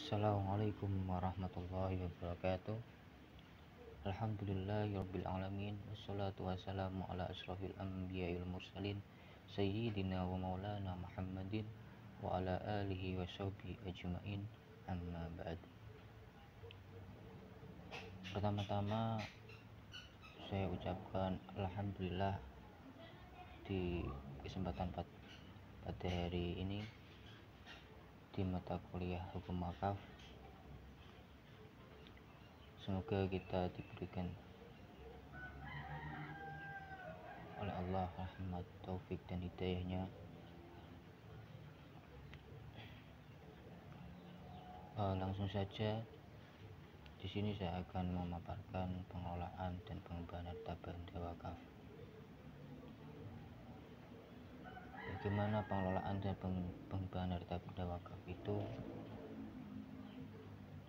Assalamualaikum warahmatullahi wabarakatuh. Alhamdulillahirabbil alamin wassalatu wassalamu ala asrofil anbiya'i wal mursalin sayyidina wa maulana Muhammadin wa ala alihi wa sahbihi ajmain, amma ba'd. Pertama-tama saya ucapkan alhamdulillah di kesempatan pada hari ini di mata kuliah hukum wakaf. Semoga kita diberikan oleh Allah rahmat, taufik dan hidayahnya. Langsung saja, di sini saya akan memaparkan pengelolaan dan pengembangan harta benda wakaf. Bagaimana pengelolaan dan pengembangan harta benda wakaf itu?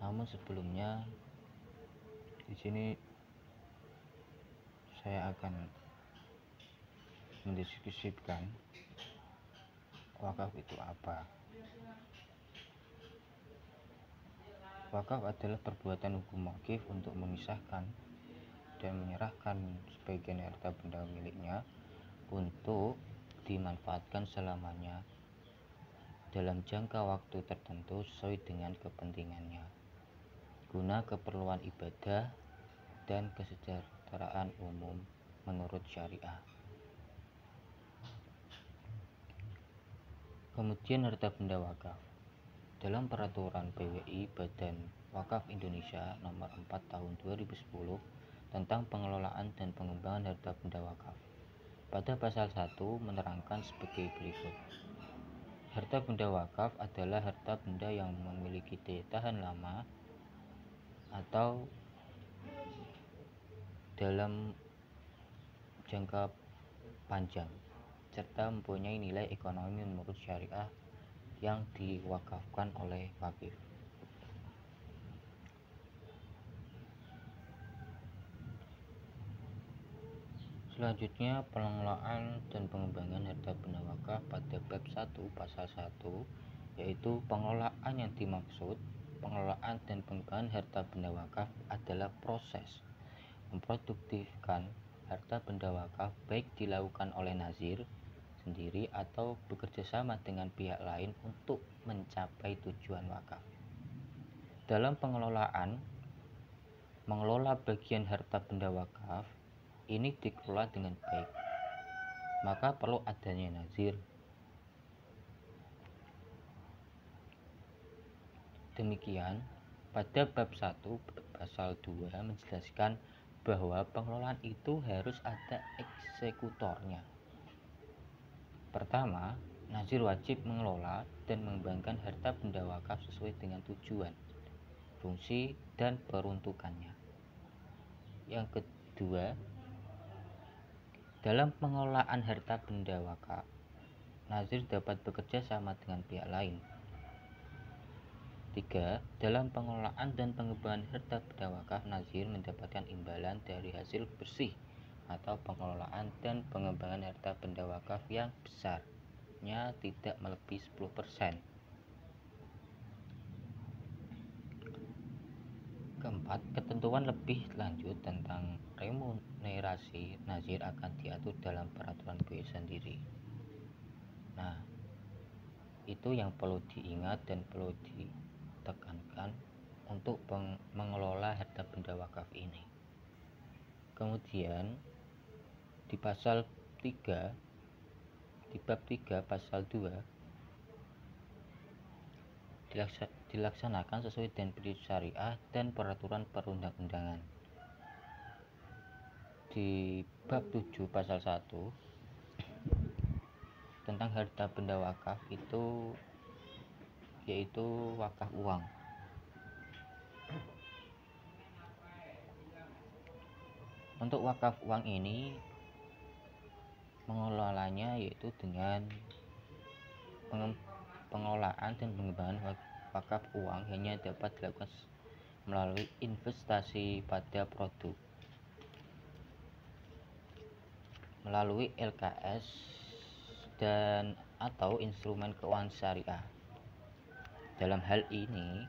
Namun sebelumnya, di sini saya akan mendiskusikan wakaf itu apa. Wakaf adalah perbuatan hukum wakif untuk memisahkan dan menyerahkan sebagian harta benda miliknya untuk dimanfaatkan selamanya dalam jangka waktu tertentu sesuai dengan kepentingannya, guna keperluan ibadah dan kesejahteraan umum menurut syariah. Kemudian harta benda wakaf. Dalam peraturan PWI Badan Wakaf Indonesia nomor 4 tahun 2010 tentang pengelolaan dan pengembangan harta benda wakaf, pada pasal 1 menerangkan sebagai berikut. Harta benda wakaf adalah harta benda yang memiliki daya tahan lama atau dalam jangka panjang, serta mempunyai nilai ekonomi menurut syariah yang diwakafkan oleh wakif. Selanjutnya, pengelolaan dan pengembangan harta benda wakaf pada bab 1 pasal 1, yaitu pengelolaan yang dimaksud. Pengelolaan dan pengembangan harta benda wakaf adalah proses memproduktifkan harta benda wakaf, baik dilakukan oleh nazir sendiri atau bekerjasama dengan pihak lain untuk mencapai tujuan wakaf. Dalam mengelola bagian harta benda wakaf ini dikelola dengan baik, maka perlu adanya nazir. Demikian, pada bab 1 pasal 2 menjelaskan bahwa pengelolaan itu harus ada eksekutornya. Pertama, nazir wajib mengelola dan mengembangkan harta benda wakaf sesuai dengan tujuan, fungsi, dan peruntukannya. Yang kedua, dalam pengelolaan harta benda wakaf, nazir dapat bekerja sama dengan pihak lain. 3. Dalam pengelolaan dan pengembangan harta benda wakaf, nazir mendapatkan imbalan dari hasil bersih atau pengelolaan dan pengembangan harta benda wakaf yang besarnya tidak melebihi 10%. Keempat, ketentuan lebih lanjut tentang remunerasi nazir akan diatur dalam peraturan PWI sendiri. Nah, itu yang perlu diingat dan perlu ditekankan untuk mengelola harta benda wakaf ini. Kemudian di pasal 3, di bab 3 pasal 2 dilaksanakan sesuai dengan prinsip syariah dan peraturan perundang-undangan. Di bab 7 pasal 1 tentang harta benda wakaf itu yaitu wakaf uang. Untuk wakaf uang ini mengelolanya yaitu dengan pengelolaan dan pengembangan wakaf uang hanya dapat dilakukan melalui investasi pada produk, melalui LKS dan atau instrumen keuangan syariah. Dalam hal ini,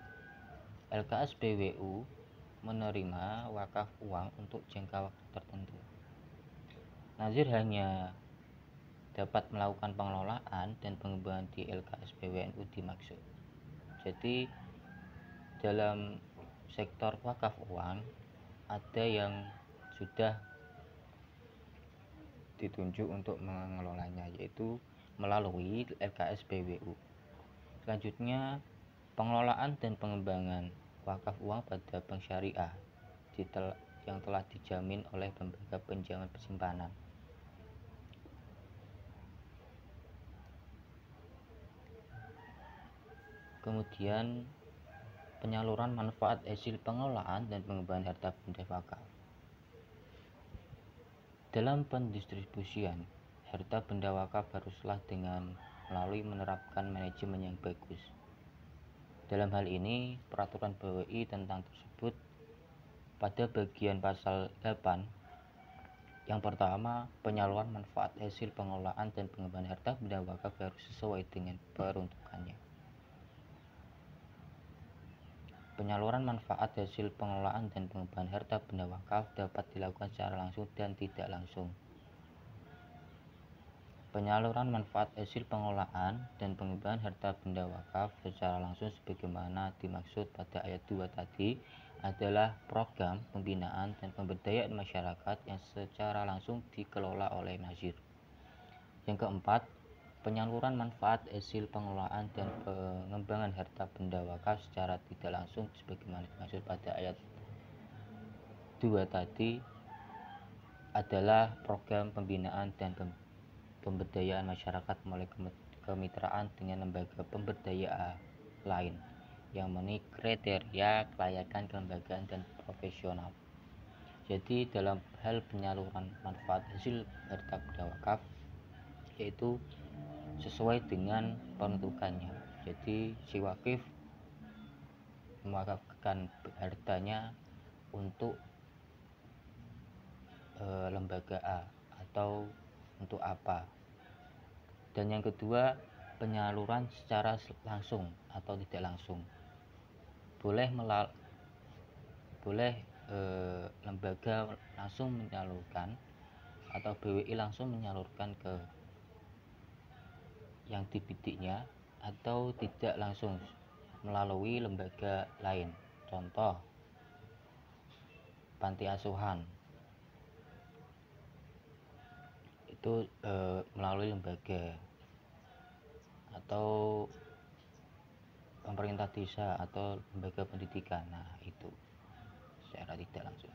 LKSPWU menerima wakaf uang untuk jangka waktu tertentu. Nazir hanya dapat melakukan pengelolaan dan pengembangan di LKSPWNU dimaksud. Jadi dalam sektor wakaf uang ada yang sudah ditunjuk untuk mengelolanya, yaitu melalui LKSPWU. Selanjutnya, pengelolaan dan pengembangan wakaf uang pada bank syariah yang telah dijamin oleh lembaga penjamin penyimpanan. Kemudian penyaluran manfaat hasil pengelolaan dan pengembangan harta benda wakaf. Dalam pendistribusian harta benda wakaf haruslah dengan melalui menerapkan manajemen yang bagus. Dalam hal ini, peraturan BWI tentang tersebut pada bagian pasal 8 yang pertama, penyaluran manfaat hasil pengelolaan dan pengembangan harta benda wakaf harus sesuai dengan peruntukannya. Penyaluran manfaat hasil pengelolaan dan pengembangan harta benda wakaf dapat dilakukan secara langsung dan tidak langsung. Penyaluran manfaat hasil pengelolaan dan pengembangan harta benda wakaf secara langsung sebagaimana dimaksud pada ayat 2 tadi adalah program pembinaan dan pemberdayaan masyarakat yang secara langsung dikelola oleh Nazir. Yang keempat, penyaluran manfaat hasil pengelolaan dan pengembangan harta benda wakaf secara tidak langsung sebagaimana dimaksud pada ayat 2 tadi adalah program pembinaan dan pemberdayaan masyarakat melalui kemitraan dengan lembaga pemberdayaan lain yang memenuhi kriteria kelayakan kelembagaan dan profesional. Jadi dalam hal penyaluran manfaat hasil harta benda wakaf yaitu sesuai dengan peruntukannya. Jadi si wakif mewakafkan hartanya untuk lembaga A atau untuk apa. Dan yang kedua, penyaluran secara langsung atau tidak langsung. Boleh lembaga langsung menyalurkan atau BWI langsung menyalurkan ke yang dibidiknya atau tidak langsung melalui lembaga lain. Contoh, panti asuhan itu melalui lembaga, atau pemerintah desa atau lembaga pendidikan. Nah, itu secara tidak langsung.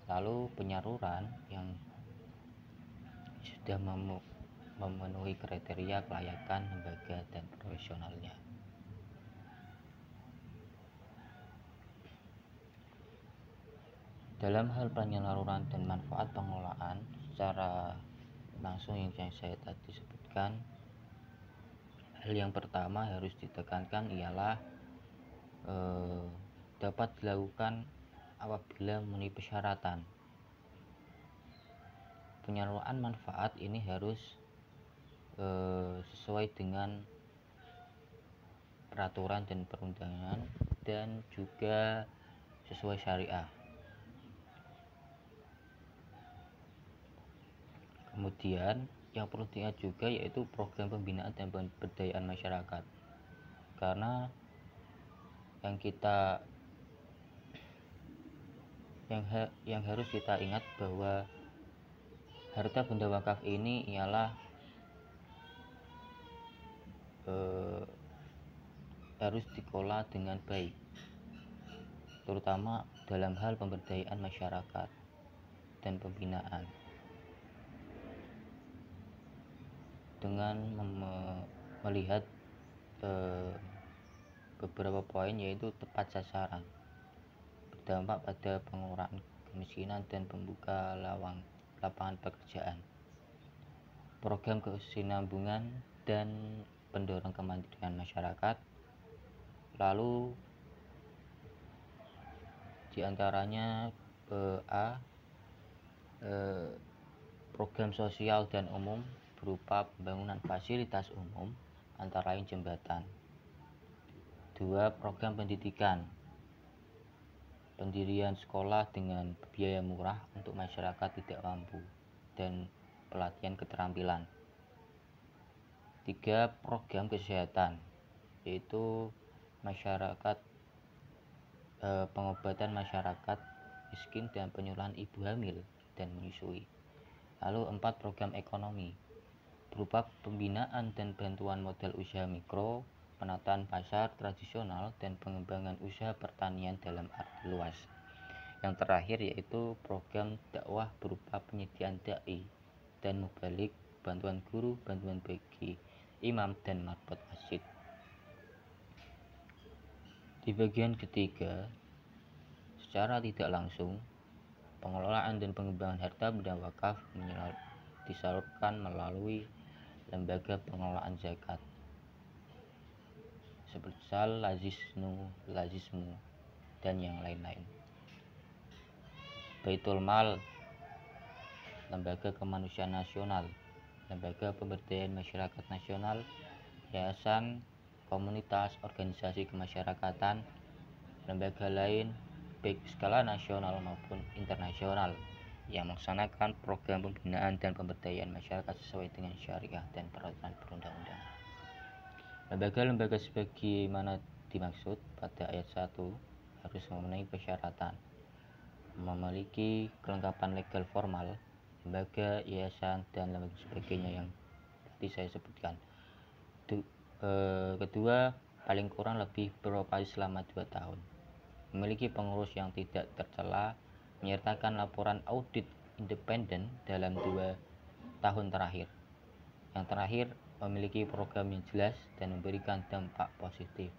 Lalu penyaluran yang sudah memenuhi kriteria kelayakan lembaga dan profesionalnya. Dalam hal penyaluran dan manfaat pengelolaan secara langsung yang saya tadi sebutkan, hal yang pertama harus ditekankan ialah dapat dilakukan apabila memenuhi persyaratan. Penyaluran manfaat ini harus sesuai dengan peraturan dan perundangan dan juga sesuai syariah. Kemudian yang perlu diingat juga yaitu program pembinaan dan pemberdayaan masyarakat, karena yang harus kita ingat bahwa harta benda wakaf ini ialah harus dikelola dengan baik, terutama dalam hal pemberdayaan masyarakat dan pembinaan. Dengan melihat beberapa poin yaitu tepat sasaran, berdampak pada pengurangan kemiskinan dan pembuka lapangan pekerjaan, program kesinambungan dan pendorong kemandirian masyarakat. Lalu diantaranya program sosial dan umum berupa pembangunan fasilitas umum antara lain jembatan. 2. Program pendidikan pendirian sekolah dengan biaya murah untuk masyarakat tidak mampu, dan pelatihan keterampilan. 3. Program kesehatan, yaitu pengobatan masyarakat miskin dan penyuluhan ibu hamil dan menyusui. Lalu 4. Program ekonomi, berupa pembinaan dan bantuan modal usaha mikro, penataan pasar tradisional, dan pengembangan usaha pertanian dalam arti luas. Yang terakhir yaitu program dakwah berupa penyediaan dai dan mubalik, bantuan guru, bantuan bagi imam dan marbot masjid. Di bagian ketiga, secara tidak langsung, pengelolaan dan pengembangan harta benda wakaf disalurkan melalui lembaga pengelolaan zakat seperti lazismu, dan yang lain-lain. Baitul Mal, lembaga kemanusiaan nasional, lembaga pemberdayaan masyarakat nasional, yayasan, komunitas, organisasi kemasyarakatan, lembaga lain baik skala nasional maupun internasional yang melaksanakan program pembinaan dan pemberdayaan masyarakat sesuai dengan syariah dan peraturan perundang-undangan. Lembaga-lembaga sebagaimana dimaksud pada ayat 1 harus memenuhi persyaratan memiliki kelengkapan legal formal, lembaga, yayasan, dan lembaga sebagainya yang tadi saya sebutkan. Kedua, paling kurang lebih beroperasi selama 2 tahun, memiliki pengurus yang tidak tercela, menyertakan laporan audit independen dalam 2 tahun terakhir. Yang terakhir, memiliki program yang jelas dan memberikan dampak positif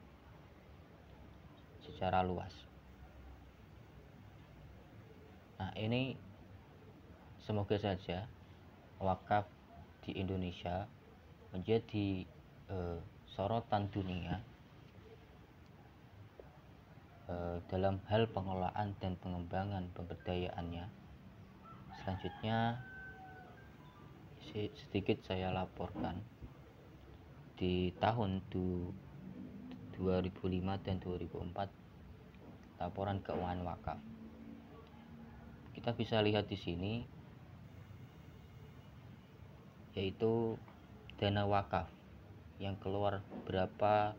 secara luas. Nah, ini semoga saja wakaf di Indonesia menjadi sorotan dunia dalam hal pengelolaan dan pengembangan pemberdayaannya. Selanjutnya sedikit saya laporkan di tahun 2005 dan 2004 laporan keuangan wakaf. Kita bisa lihat di sini yaitu dana wakaf yang keluar berapa,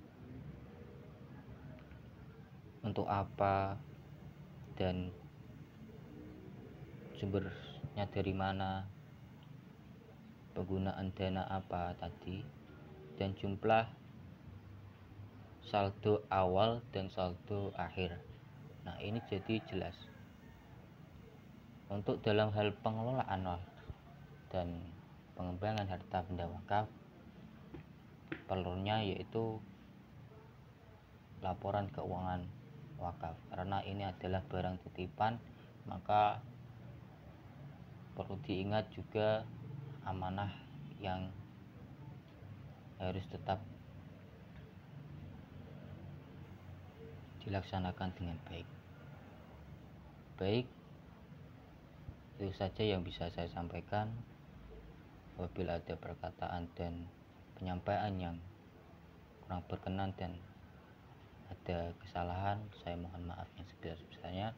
untuk apa, dan sumbernya dari mana, penggunaan dana apa tadi, dan jumlah saldo awal dan saldo akhir. Nah, ini jadi jelas. Untuk dalam hal pengelolaan dan pengembangan harta benda wakaf, perlunya yaitu laporan keuangan wakaf, karena ini adalah barang titipan, maka perlu diingat juga amanah yang harus tetap dilaksanakan dengan baik. Itu saja yang bisa saya sampaikan. Apabila ada perkataan dan penyampaian yang kurang berkenan dan ada kesalahan, saya mohon maaf yang sebesar-besarnya.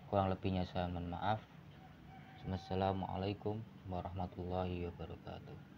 Kurang lebihnya saya mohon maaf. Wassalamualaikum warahmatullahi wabarakatuh.